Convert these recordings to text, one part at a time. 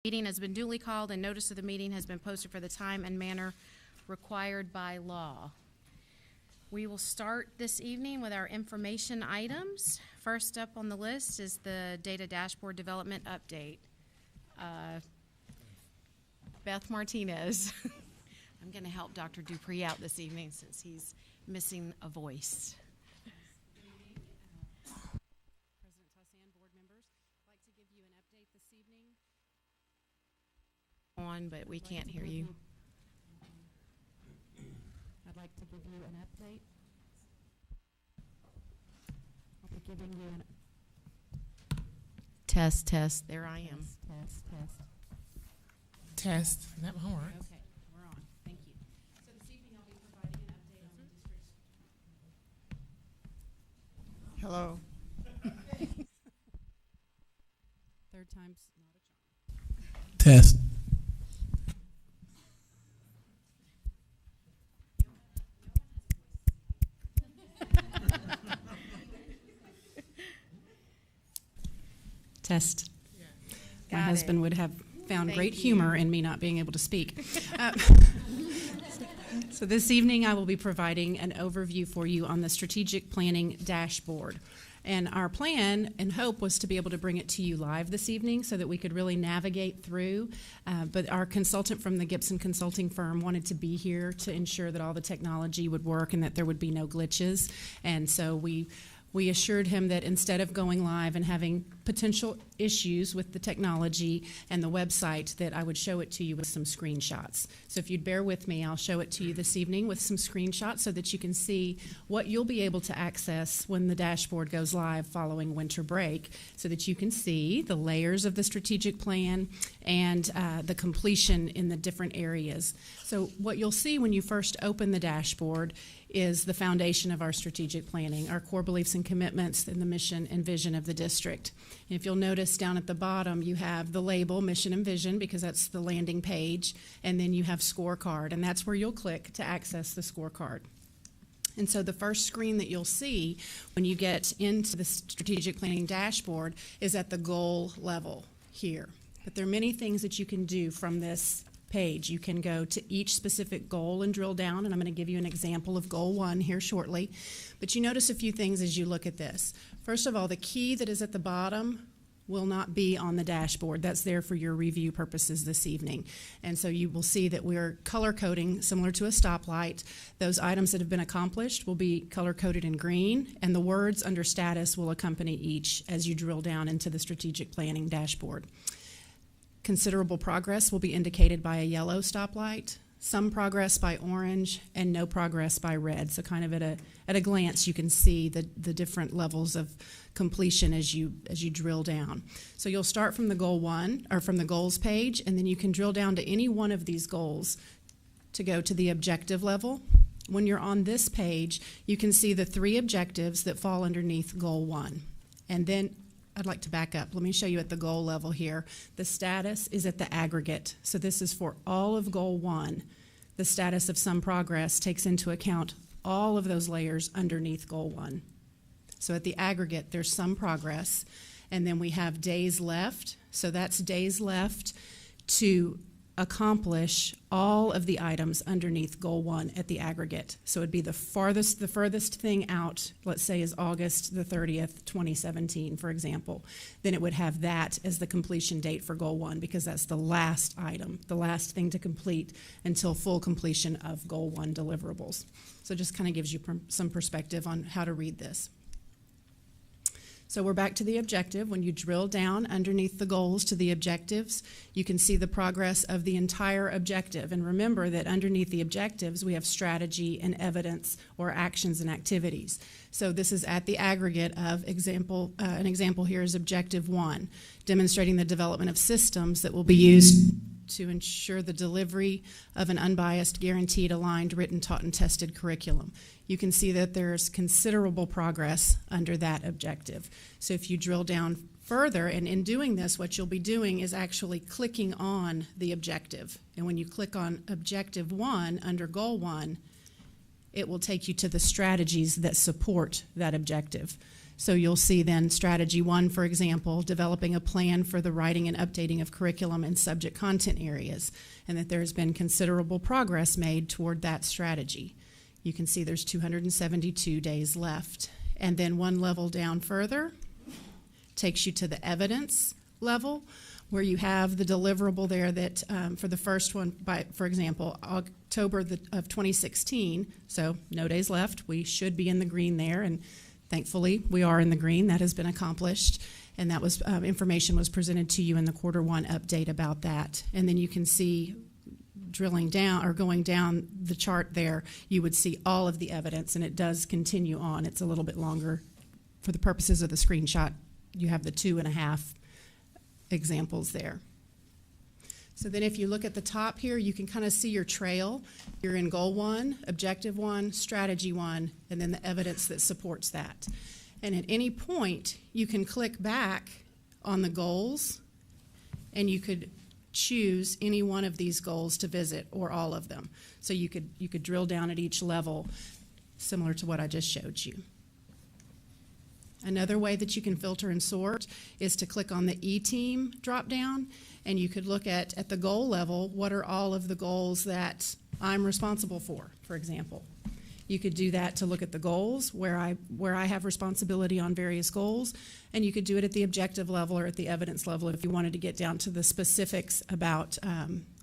Meeting has been duly called and notice of the meeting has been posted for the time and manner required by law. We will start this evening with our information items. First up on the list is the data dashboard development update. Beth Martinez. I'm going to help Dr. Dupree out this evening since he's missing a voice. President Tussan, board members, I'd like to give you an update this evening. But we can't hear you. I'd like to give you an update. I'll be giving you an Test. There I am. Test. That won't work. Okay, we're on. Thank you. So this evening I'll be providing an update on the district's. Hello. Third time's not a charm. Test. test. My Got husband it. would have found Thank great you. humor in me not being able to speak. So this evening I will be providing an overview for you on the strategic planning dashboard. And our plan and hope was to be able to bring it to you live this evening so that we could really navigate through. But our consultant from the Gibson Consulting firm wanted to be here to ensure that all the technology would work and that there would be no glitches. And so we assured him that instead of going live and having potential issues with the technology and the website, that I would show it to you with some screenshots. So if you'd bear with me, I'll show it to you this evening with some screenshots so that you can see what you'll be able to access when the dashboard goes live following winter break, so that you can see the layers of the strategic plan and the completion in the different areas. So what you'll see when you first open the dashboard is the foundation of our strategic planning, our core beliefs and commitments, and the mission and vision of the district. And if you'll notice down at the bottom, you have the label, mission and vision, because that's the landing page, and then you have scorecard, and that's where you'll click to access the scorecard. And so the first screen that you'll see when you get into the strategic planning dashboard is at the goal level here. But there are many things that you can do from this page. You can go to each specific goal and drill down, and I'm going to give you an example of goal 1 here shortly. But you notice a few things as you look at this. First of all, the key that is at the bottom will not be on the dashboard. That's there for your review purposes this evening. And so you will see that we're color coding similar to a stoplight. Those items that have been accomplished will be color coded in green, and the words under status will accompany each as you drill down into the strategic planning dashboard. Considerable progress will be indicated by a yellow stoplight, some progress by orange, and no progress by red. So kind of at a glance, you can see the different levels of completion as you drill down. So you'll start from the goal 1, or from the goals page, and then you can drill down to any one of these goals to go to the objective level. When you're on this page, you can see the 3 objectives that fall underneath goal 1. And then I'd like to back up. Let me show you at the goal level here. The status is at the aggregate. So this is for all of goal 1. The status of some progress takes into account all of those layers underneath goal 1. So at the aggregate, there's some progress. And then we have days left. So that's days left to accomplish all of the items underneath goal 1 at the aggregate. So it'd be the furthest thing out, let's say, is August the 30th, 2017, for example. Then it would have that as the completion date for goal 1, because that's the last item, the last thing to complete until full completion of goal 1 deliverables. So it just kind of gives you some perspective on how to read this. So we're back to the objective. When you drill down underneath the goals to the objectives, you can see the progress of the entire objective. And remember that underneath the objectives, we have strategy and evidence, or actions and activities. So this is at the aggregate of an example here is objective 1, demonstrating the development of systems that will be used to ensure the delivery of an unbiased, guaranteed, aligned, written, taught, and tested curriculum. You can see that there's considerable progress under that objective. So if you drill down further, and in doing this, what you'll be doing is actually clicking on the objective. And when you click on objective 1 under goal 1, it will take you to the strategies that support that objective. So you'll see then strategy 1, for example, developing a plan for the writing and updating of curriculum and subject content areas, and that there's been considerable progress made toward that strategy. You can see there's 272 days left. And then one level down further takes you to the evidence level, where you have the deliverable there that for the first one, for example, October of 2016, so no days left. We should be in the green there, and thankfully we are in the green. That has been accomplished, and that was information was presented to you in the Q1 update about that. And then you can see drilling down or going down the chart there, you would see all of the evidence, and it does continue on. It's a little bit longer. For the purposes of the screenshot, you have the 2.5 examples there. So then if you look at the top here, you can kind of see your trail. You're in goal 1, objective 1, strategy 1, and then the evidence that supports that. And at any point, you can click back on the goals, and you could choose any one of these goals to visit, or all of them. So you could drill down at each level, similar to what I just showed you. Another way that you can filter and sort is to click on the E-Team drop-down, and you could look at the goal level, what are all of the goals that I'm responsible for example. You could do that to look at the goals, where I have responsibility on various goals, and you could do it at the objective level or at the evidence level if you wanted to get down to the specifics about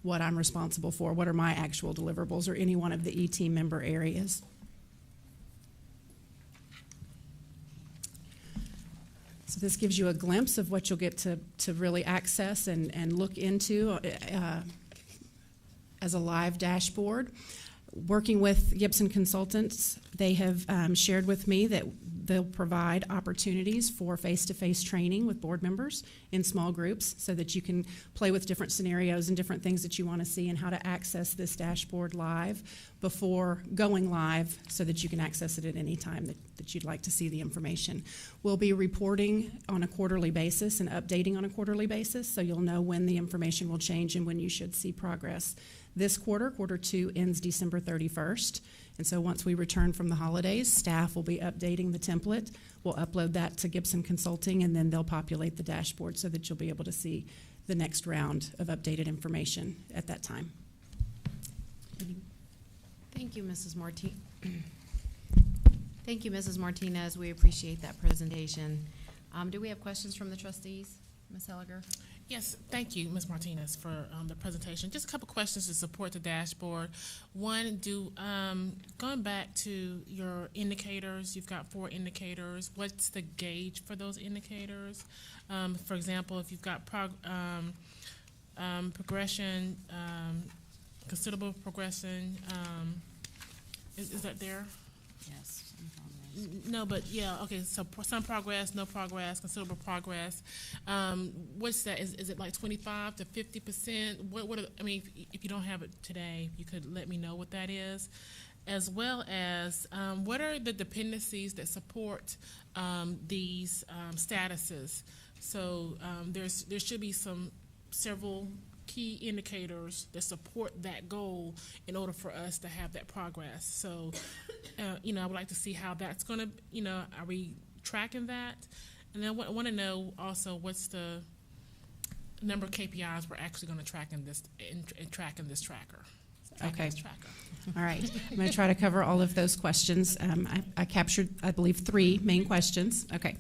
what I'm responsible for, what are my actual deliverables, or any one of the E-Team member areas. So this gives you a glimpse of what you'll get to really access and look into as a live dashboard. Working with Gibson Consultants, they have shared with me that they'll provide opportunities for face-to-face training with board members in small groups so that you can play with different scenarios and different things that you want to see and how to access this dashboard live before going live so that you can access it at any time that you'd like to see the information. We'll be reporting on a quarterly basis and updating on a quarterly basis, so you'll know when the information will change and when you should see progress. This quarter, Q2, ends December 31st. And so once we return from the holidays, staff will be updating the template. We'll upload that to Gibson Consulting, and then they'll populate the dashboard so that you'll be able to see the next round of updated information at that time. Thank you, Mrs. Martinez. Thank you, Mrs. Martinez. We appreciate that presentation. Do we have questions from the trustees? Ms. Helliger? Yes, thank you, Ms. Martinez, for the presentation. Just a couple questions to support the dashboard. One, going back to your indicators, you've got 4 indicators. What's the gauge for those indicators? For example, if you've got progression, considerable progression, is that there? Yes. No, but yeah, okay, so some progress, no progress, considerable progress. What's that? Is it like 25 to 50%? I mean, if you don't have it today, you could let me know what that is. As well as, what are the dependencies that support these statuses? So there should be several key indicators that support that goal in order for us to have that progress. So, I would like to see how that's going to, are we tracking that? And then I want to know also what's the number of KPIs we're actually going to track in this tracker. Okay. All right. I'm going to try to cover all of those questions. I captured, I believe, 3 main questions. Okay.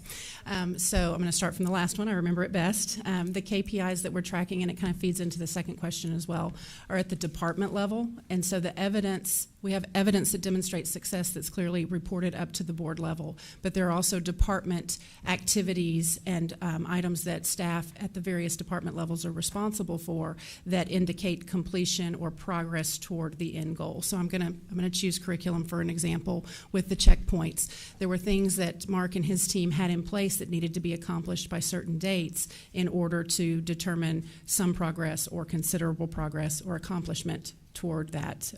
So I'm going to start from the last one. I remember it best. The KPIs that we're tracking, and it kind of feeds into the second question as well, are at the department level. And so the evidence, we have evidence that demonstrates success that's clearly reported up to the board level. But there are also department activities and items that staff at the various department levels are responsible for that indicate completion or progress toward the end goal. So I'm going to choose curriculum for an example with the checkpoints. There were things that Mark and his team had in place that needed to be accomplished by certain dates in order to determine some progress or considerable progress or accomplishment toward that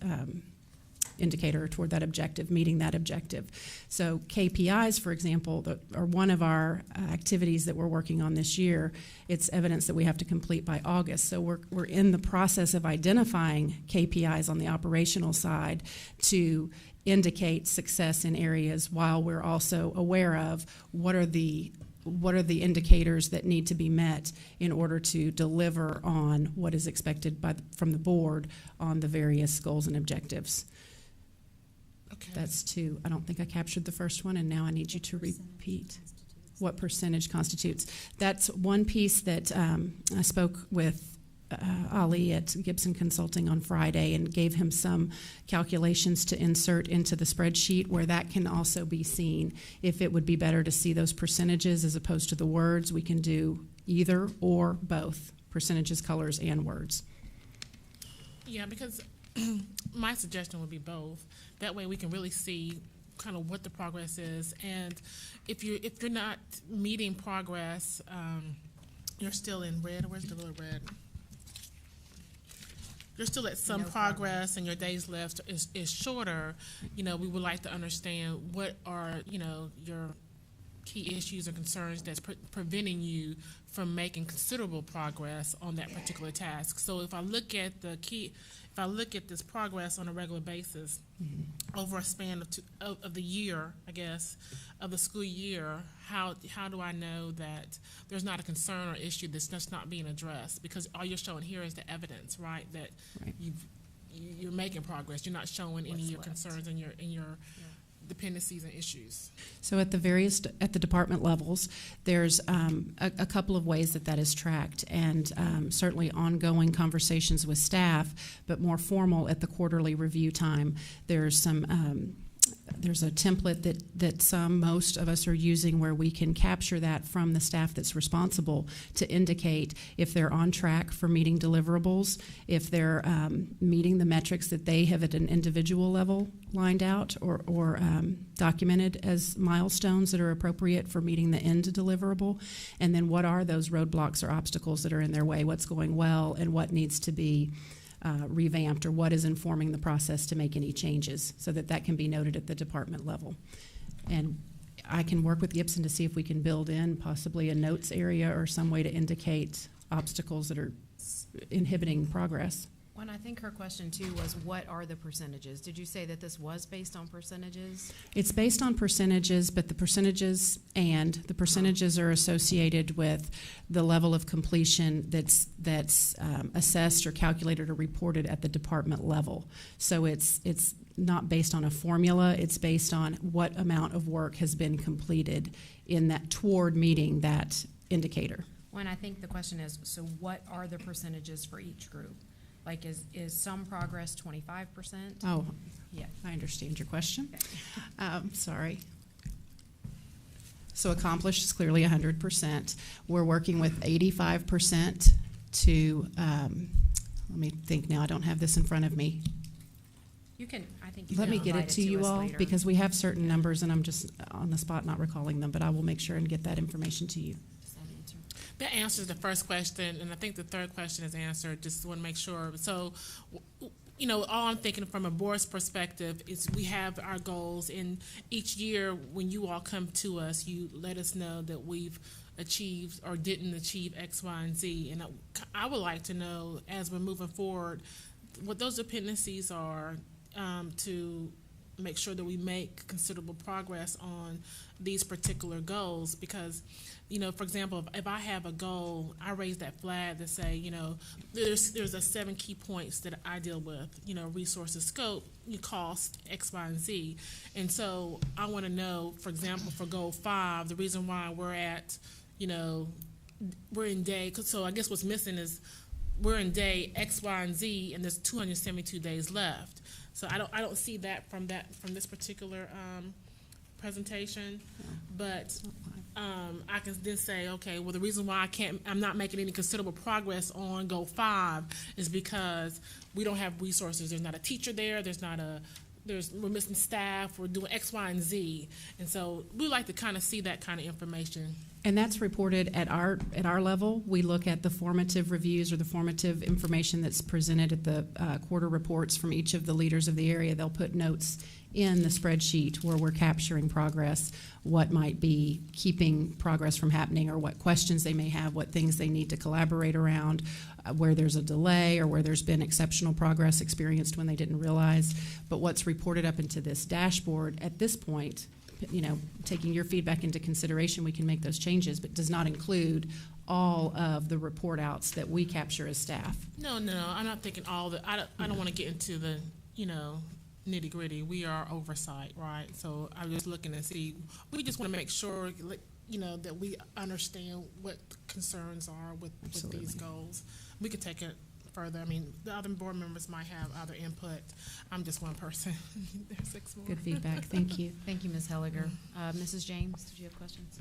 indicator, toward that objective, meeting that objective. So KPIs, for example, are one of our activities that we're working on this year. It's evidence that we have to complete by August. So we're in the process of identifying KPIs on the operational side to indicate success in areas while we're also aware of what are the indicators that need to be met in order to deliver on what is expected from the board on the various goals and objectives. Okay. That's two. I don't think I captured the first one, and now I need you to repeat what percentage constitutes. That's one piece that I spoke with Ali at Gibson Consulting on Friday and gave him some calculations to insert into the spreadsheet where that can also be seen. If it would be better to see those percentages as opposed to the words, we can do either or both, percentages, colors, and words. Yeah, because my suggestion would be both. That way we can really see kind of what the progress is, and if you're not meeting progress, you're still in red. Where's the little red? You're still at some progress and your days left is shorter. We would like to understand what are, your key issues or concerns that's preventing you from making considerable progress on that particular task. So if I look at this progress on a regular basis over a span of the year, I guess, of the school year, how do I know that there's not a concern or issue that's just not being addressed? Because all you're showing here is the evidence, right? That you're making progress. You're not showing any of your concerns and your dependencies and issues. So at the department levels, there's a couple of ways that is tracked, and certainly ongoing conversations with staff, but more formal at the quarterly review time. There's a template that most of us are using where we can capture that from the staff that's responsible to indicate if they're on track for meeting deliverables, if they're meeting the metrics that they have at an individual level lined out or documented as milestones that are appropriate for meeting the end deliverable, and then what are those roadblocks or obstacles that are in their way, what's going well, and what needs to be revamped, or what is informing the process to make any changes, so that can be noted at the department level. And I can work with Gibson to see if we can build in possibly a notes area or some way to indicate obstacles that are inhibiting progress. Well, I think her question too was, what are the percentages? Did you say that this was based on percentages? It's based on percentages, but the percentages are associated with the level of completion that's assessed or calculated or reported at the department level. So it's not based on a formula. It's based on what amount of work has been completed in that toward meeting that indicator. Well, and I think the question is, so what are the percentages for each group? Like, is some progress 25%? Oh, yeah. I understand your question. Okay. Sorry. So accomplished is clearly 100%. We're working with 85% to, let me think now, I don't have this in front of me. You can, I think you Let can me get provide it to you us all, later. because we have certain numbers and I'm just on the spot not recalling them, but I will make sure and get that information to you. That answers the first question, and I think the third question is answered. Just want to make sure. So, all I'm thinking from a board's perspective is we have our goals, and each year when you all come to us, you let us know that we've achieved or didn't achieve X, Y, and Z. And I would like to know, as we're moving forward, what those dependencies are to make sure that we make considerable progress on these particular goals. Because, for example, if I have a goal, I raise that flag to say, there's a 7 key points that I deal with, resources, scope, cost, X, Y, and Z. And so I want to know, for example, for goal 5, the reason why we're at, we're in day, so I guess what's missing is we're in day X, Y, and Z, and there's 272 days left. So I don't see that from this particular presentation, but I can then say, okay, well, the reason why I'm not making any considerable progress on goal 5 is because we don't have resources. There's not a teacher there. We're missing staff. We're doing X, Y, and Z, and so we like to kind of see that kind of information. And that's reported at our level. We look at the formative reviews or the formative information that's presented at the quarter reports from each of the leaders of the area. They'll put notes in the spreadsheet where we're capturing progress, what might be keeping progress from happening, or what questions they may have, what things they need to collaborate around, where there's a delay or where there's been exceptional progress experienced when they didn't realize. But what's reported up into this dashboard at this point, taking your feedback into consideration, we can make those changes, but does not include all of the report outs that we capture as staff. No, I'm not thinking all the, I don't want to get into the, nitty gritty. We are oversight, right? So I'm just looking to see, we just want to make sure, that we understand what the concerns are with these goals. We could take it further. I mean, the other board members might have other input. I'm just one person. There's 6 more. Good feedback. Thank you. Thank you, Ms. Helliger. Mrs. James, did you have questions?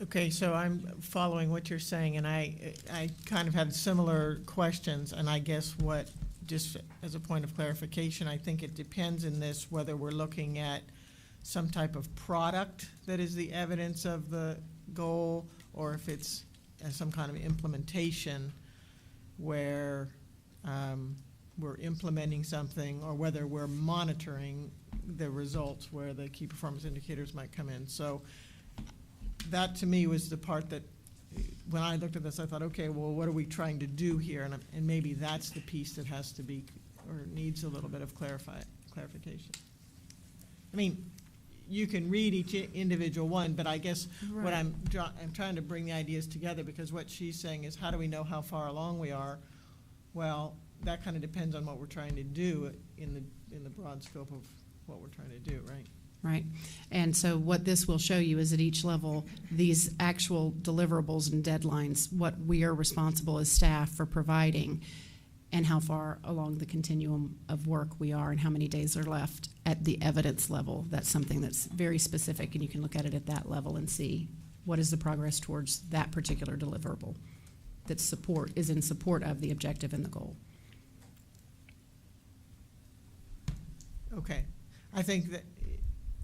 Okay, so I'm following what you're saying, and I kind of had similar questions, and I guess just as a point of clarification, I think it depends in this whether we're looking at some type of product that is the evidence of the goal, or if it's some kind of implementation where we're implementing something, or whether we're monitoring the results where the key performance indicators might come in. So that to me was the part that when I looked at this, I thought, okay, well, what are we trying to do here? And maybe that's the piece that has to be, or needs a little bit of clarification. I mean, you can read each individual one, but I guess what I'm trying to bring the ideas together, because what she's saying is, how do we know how far along we are? Well, that kind of depends on what we're trying to do in the broad scope of what we're trying to do, right? Right. And so what this will show you is at each level, these actual deliverables and deadlines, what we are responsible as staff for providing, and how far along the continuum of work we are and how many days are left at the evidence level. That's something that's very specific, and you can look at it at that level and see what is the progress towards that particular deliverable that is in support of the objective and the goal. Okay. I think that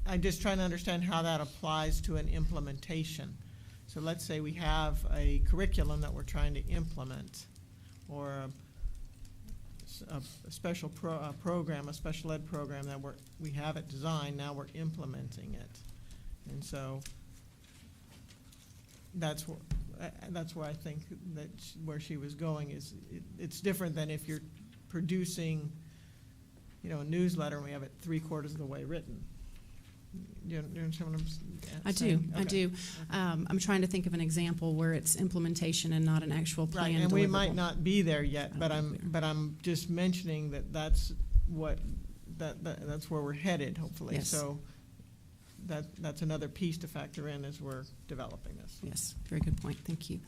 I'm just trying to understand how that applies to an implementation. So let's say we have a curriculum that we're trying to implement, or a special program, a special ed program that we have it designed, now we're implementing it. And so that's where I think that where she was going is it's different than if you're producing, a newsletter and we have it 3/4 of the way written. You understand what I'm saying? I do. I'm trying to think of an example where it's implementation and not an actual plan. Right, and we might deliverable. not be there yet, but I'm just mentioning that's where we're headed, hopefully. Yes. So that's another piece to factor in as we're developing this. Yes, very good point. Thank you.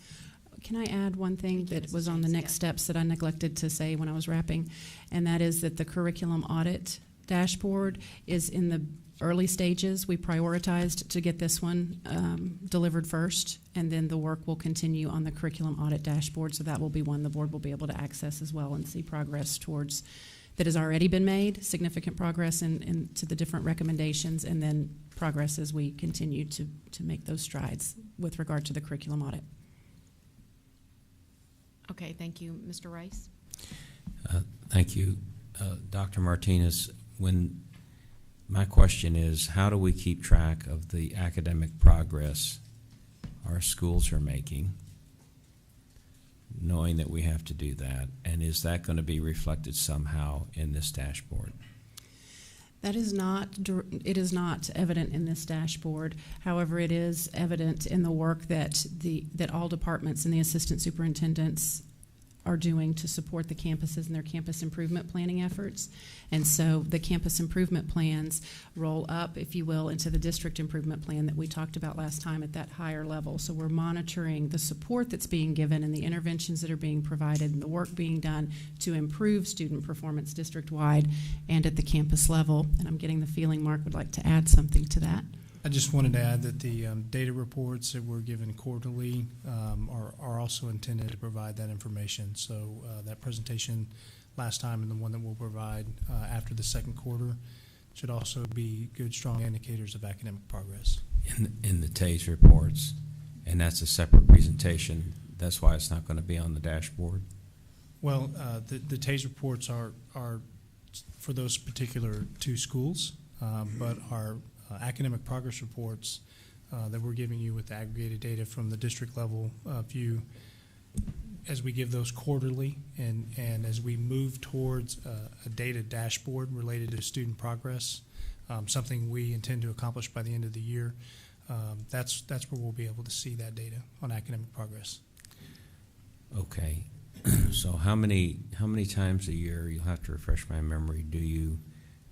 Can I add one thing Thank you, that Mrs. was on the James, next yeah. steps that I neglected to say when I was wrapping, and that is that the curriculum audit dashboard is in the early stages. We prioritized to get this one delivered first, and then the work will continue on the curriculum audit dashboard, so that will be one the board will be able to access as well and see progress towards that has already been made, significant progress in to the different recommendations, and then progress as we continue to make those strides with regard to the curriculum audit. Okay, thank you. Mr. Rice? Thank you. Dr. Martinez, my question is, how do we keep track of the academic progress our schools are making, knowing that we have to do that? And is that going to be reflected somehow in this dashboard? That is not, it is not evident in this dashboard. However, it is evident in the work that all departments and the assistant superintendents are doing to support the campuses and their campus improvement planning efforts. And so the campus improvement plans roll up, if you will, into the district improvement plan that we talked about last time at that higher level. So we're monitoring the support that's being given and the interventions that are being provided and the work being done to improve student performance district-wide and at the campus level. And I'm getting the feeling Mark would like to add something to that. I just wanted to add that the data reports that we're given quarterly are also intended to provide that information. So that presentation last time and the one that we'll provide after the second quarter should also be good, strong indicators of academic progress. in the TASE reports, and that's a separate presentation. That's why it's not going to be on the dashboard. Well, the TASE reports are for those particular two schools, but our academic progress reports that we're giving you with the aggregated data from the district level view, as we give those quarterly and as we move towards a data dashboard related to student progress, something we intend to accomplish by the end of the year, that's where we'll be able to see that data on academic progress. Okay. So how many times a year, you'll have to refresh my memory, do you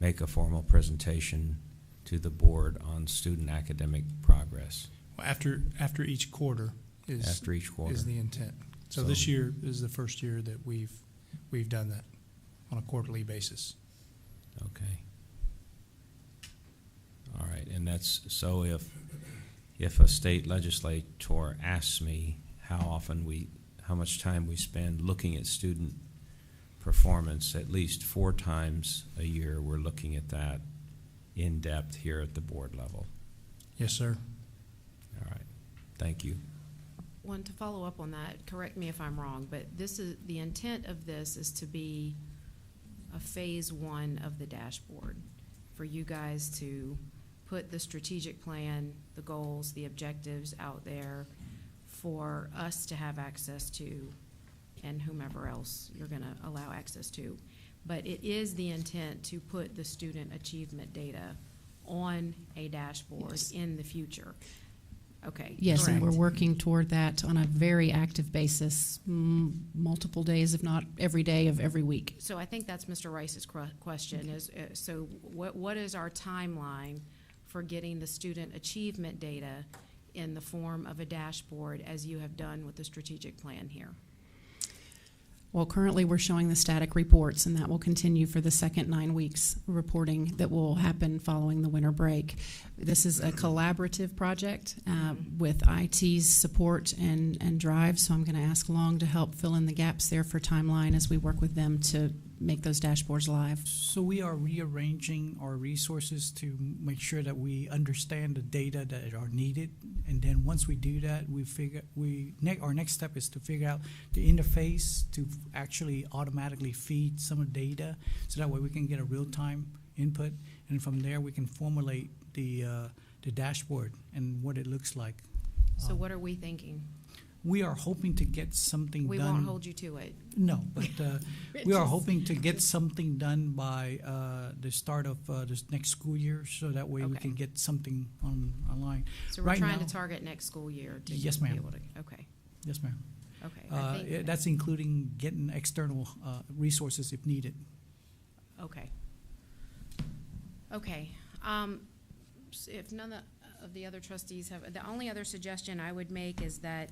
make a formal presentation to the board on student academic progress? Well, after each quarter is After each quarter. is the intent. So So- this year is the first year that we've done that on a quarterly basis. Okay. All right, and that's, so if a state legislator asks me how much time we spend looking at student performance, at least 4 times a year, we're looking at that in depth here at the board level. Yes, sir. All right, thank you. Want to follow up on that, correct me if I'm wrong, but this is, the intent of this is to be a phase 1 of the dashboard, for you guys to put the strategic plan, the goals, the objectives out there for us to have access to, and whomever else you're going to allow access to. But it is the intent to put the student achievement data on a dashboard Yes. in the future. Okay. Yes, and we're correct. working toward that on a very active basis, multiple days, if not every day of every week. So I think that's Mr. Rice's question is, so what is our timeline for getting the student achievement data in the form of a dashboard as you have done with the strategic plan here? Well, currently, we're showing the static reports, and that will continue for the second 9 weeks reporting that will happen following the winter break. This is a collaborative project with IT's support and drive, so I'm going to ask Long to help fill in the gaps there for timeline as we work with them to make those dashboards live. So we are rearranging our resources to make sure that we understand the data that are needed, and then once we do that, our next step is to figure out the interface to actually automatically feed some of the data, so that way we can get a real-time input, and from there we can formulate the dashboard and what it looks like. So what are we thinking? We are hoping to get something We done. won't hold you to it. No, but we are Just- hoping to get something done by the start of this next school year, so that way we Okay. can get something online. So we're Right trying now- to target next school year to Yes, be ma'am. able to, okay, Yes, ma'am. okay. I think, That's including getting external resources if needed. okay. Okay. If none of the other trustees have, the only other suggestion I would make is that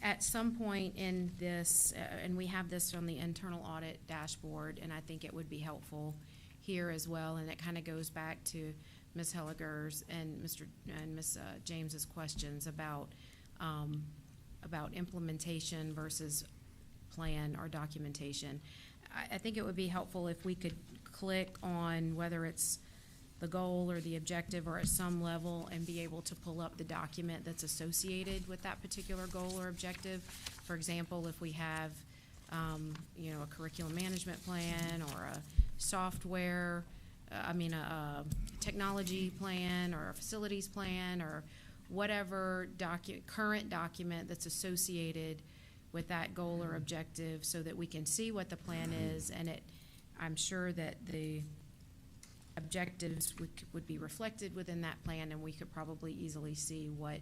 at some point in this, and we have this on the internal audit dashboard, and I think it would be helpful here as well, and it kind of goes back to Ms. Helliger's and Ms. James's questions about implementation versus plan or documentation. I think it would be helpful if we could click on whether it's the goal or the objective or at some level and be able to pull up the document that's associated with that particular goal or objective. For example, if we have, a curriculum management plan or a software, a technology plan or a facilities plan or whatever current document that's associated with that goal or objective, so that we can see what the plan is, and I'm sure that the objectives would be reflected within that plan, and we could probably easily see what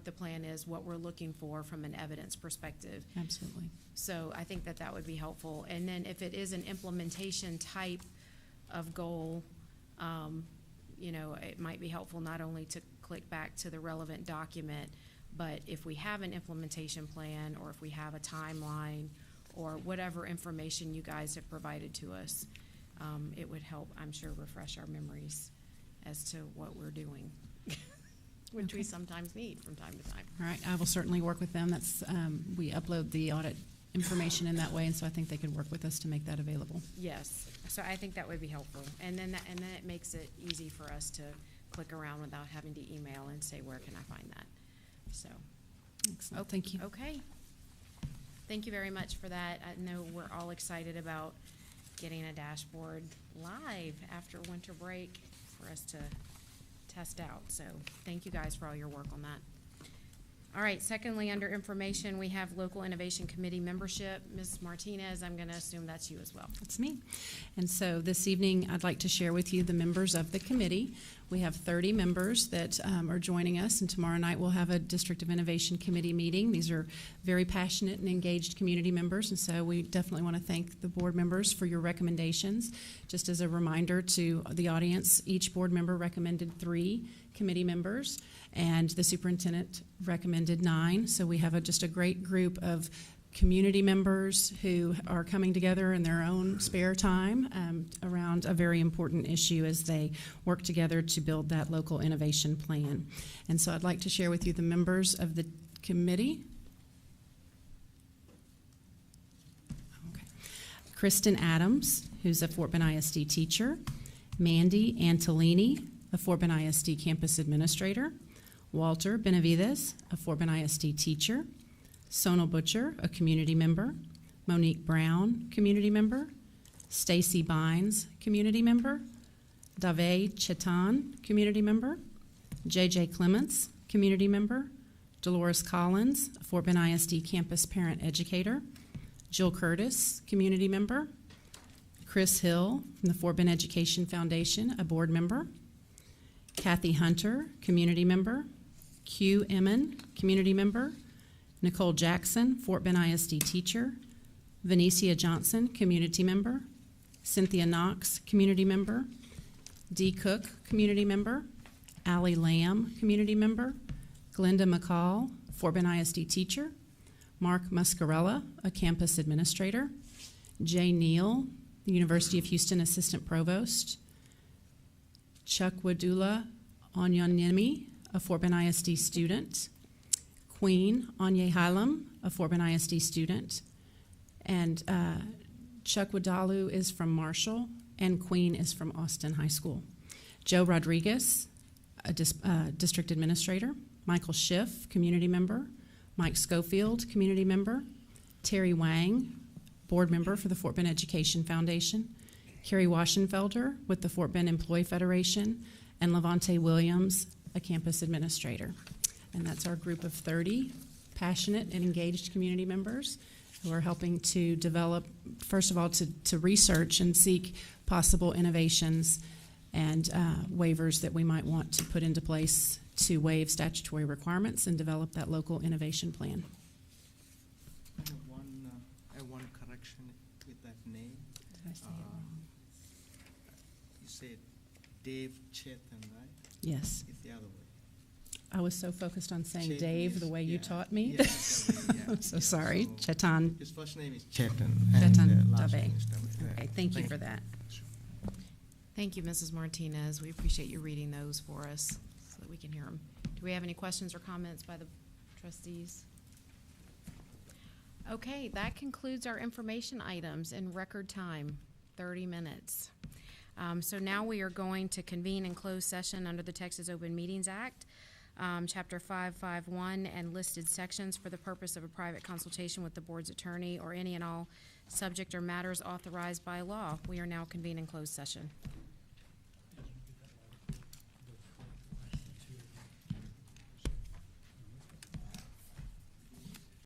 the plan is, what we're looking for from an evidence perspective. Absolutely. So I think that would be helpful. And then if it is an implementation type of goal, it might be helpful not only to click back to the relevant document, but if we have an implementation plan or if we have a timeline or whatever information you guys have provided to us, it would help, I'm sure, refresh our memories as to what we're doing, which we sometimes need from time to time. All right, I will certainly work with them. That's, we upload the audit information in that way, and so I think they could work with us to make that available. Yes, so I think that would be helpful. And then it makes it easy for us to click around without having to email and say, where can I find that? So, Excellent. Thank you. okay. Thank you very much for that. I know we're all excited about getting a dashboard live after winter break for us to test out. So thank you guys for all your work on that. All right, secondly, under information, we have Local Innovation Committee membership. Ms. Martinez, I'm going to assume that's you as well. That's me. And so this evening, I'd like to share with you the members of the committee. We have 30 members that are joining us, and tomorrow night we'll have a District of Innovation Committee meeting. These are very passionate and engaged community members, and so we definitely want to thank the board members for your recommendations. Just as a reminder to the audience, each board member recommended 3 committee members, and the superintendent recommended 9. So we have just a great group of community members who are coming together in their own spare time around a very important issue as they work together to build that local innovation plan. And so I'd like to share with you the members of the committee. Okay. Kristen Adams, who's a Fort Bend ISD teacher. Mandy Antolini, a Fort Bend ISD campus administrator. Walter Benavides, a Fort Bend ISD teacher. Sonal Butcher, a community member. Monique Brown, community member. Stacy Bynes, community member. Dave Chetan, community member. J.J. Clements, community member. Dolores Collins, a Fort Bend ISD campus parent educator. Jill Curtis, community member. Chris Hill from the Fort Bend Education Foundation, a board member. Kathy Hunter, community member. Q. Emmon, community member. Nicole Jackson, Fort Bend ISD teacher. Venetia Johnson, community member. Cynthia Knox, community member. Dee Cook, community member. Allie Lamb, community member. Glenda McCall, Fort Bend ISD teacher. Mark Muscarella, a campus administrator. Jay Neal, University of Houston assistant provost. Chuck Wadula Onyanyemi, a Fort Bend ISD student. Queen Anye Hylam, a Fort Bend ISD student. And Chuck Wadalu is from Marshall, and Queen is from Austin High School. Joe Rodriguez, a district administrator. Michael Schiff, community member. Mike Schofield, community member. Terry Wang, board member for the Fort Bend Education Foundation. Carrie Waschenfelder with the Fort Bend Employee Federation. And Levante Williams, a campus administrator. And that's our group of 30 passionate and engaged community members who are helping to develop, first of all, to research and seek possible innovations and waivers that we might want to put into place to waive statutory requirements and develop that local innovation plan. I have one correction with that name. Did I say it wrong? You said Dave Chetan, right? Yes. It's the other way. I was so focused on saying Chetan Dave is- the way you yeah, taught me. yeah, that's the way, yeah, I'm so yeah, sorry. so Chetan. His first name is Chetan. Chetan and last Dave. name is Dave. Yeah. Okay, thank you for that. Thank you, Mrs. Martinez. We appreciate you reading those for us so that we can hear them. Do we have any questions or comments by the trustees? Okay, that concludes our information items in record time, 30 minutes. So now we are going to convene in closed session under the Texas Open Meetings Act, Chapter 551, and listed sections for the purpose of a private consultation with the board's attorney or any and all subject or matters authorized by law. We are now convened in closed session.